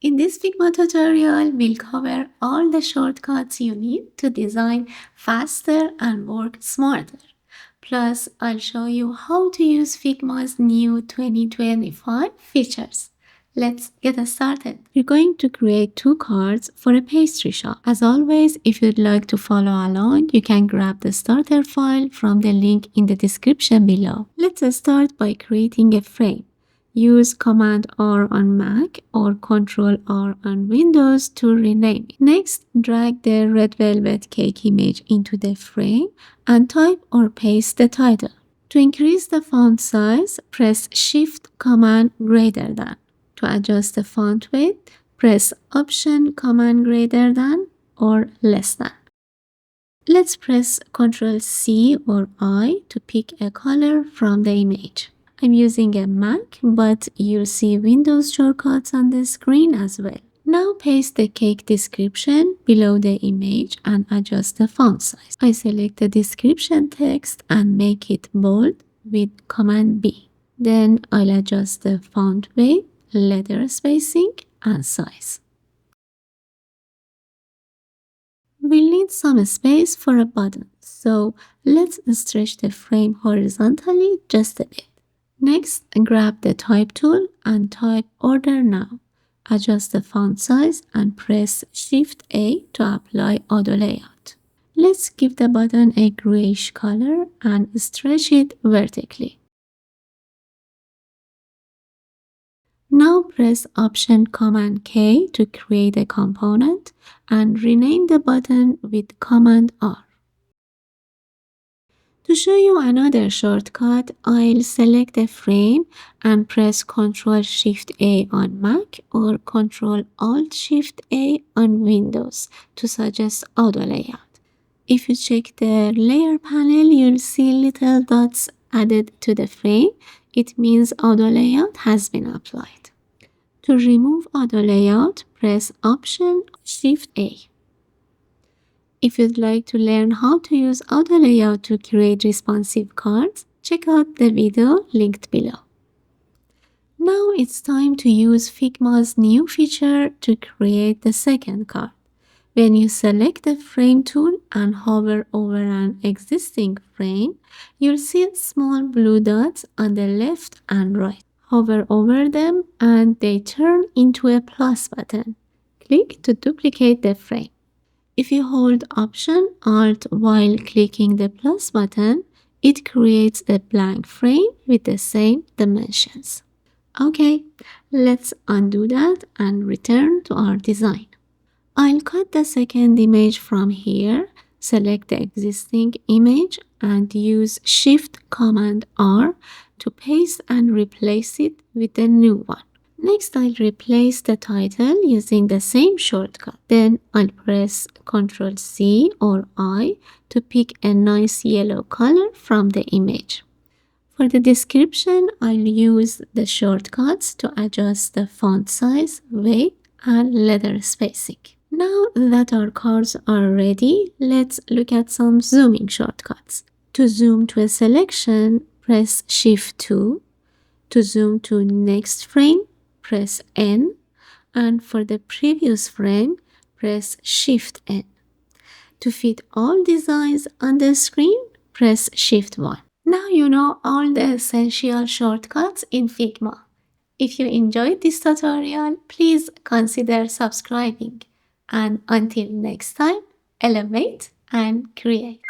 In this Figma tutorial, we'll cover all the shortcuts you need to design faster and work smarter. Plus, I'll show you how to use Figma's new 2025 features. Let's get started. We're going to create 2 cards for a pastry shop. As always, if you'd like to follow along, you can grab the starter file from the link in the description below. Let's start by creating a frame. Use Command R on Mac or Control R on Windows to rename it. Next, drag the red velvet cake image into the frame and type or paste the title. To increase the font size, press Shift Command greater than. To adjust the font weight, press Option Command greater than or less than. Let's press Ctrl C or I to pick a color from the image. I'm using a Mac, but you'll see Windows shortcuts on the screen as well. Now paste the cake description below the image and adjust the font size. I select the description text and make it bold with Command B. Then I'll adjust the font weight, letter spacing, and size. We'll need some space for a button, so let's stretch the frame horizontally just a bit. Next, grab the Type tool and type Order Now. Adjust the font size and press Shift A to apply auto layout. Let's give the button a grayish color and stretch it vertically. Now press Option Command K to create a component and rename the button with Command R. To show you another shortcut, I'll select a frame and press Ctrl-Shift-A on Mac or Ctrl-Alt-Shift-A on Windows to suggest auto layout. If you check the layer panel, you'll see little dots added to the frame. It means auto layout has been applied. To remove auto layout, press Option-Shift-A. If you'd like to learn how to use auto layout to create responsive cards, check out the video linked below. Now it's time to use Figma's new feature to create the second card. When you select the frame tool and hover over an existing frame, you'll see small blue dots on the left and right. Hover over them and they turn into a plus button. Click to duplicate the frame. If you hold Option Alt while clicking the plus button, it creates a blank frame with the same dimensions. Okay, let's undo that and return to our design. I'll cut the second image from here, select the existing image and use Shift Command R to paste and replace it with the new one. Next, I'll replace the title using the same shortcut. Then I'll press Ctrl C or I to pick a nice yellow color from the image. For the description, I'll use the shortcuts to adjust the font size, weight, and letter spacing. Now that our cards are ready, let's look at some zooming shortcuts. To zoom to a selection, press Shift 2. To zoom to next frame, press N, and for the previous frame, press Shift N. To fit all designs on the screen, press Shift 1. Now you know all the essential shortcuts in Figma. If you enjoyed this tutorial, please consider subscribing. And until next time, elevate and create.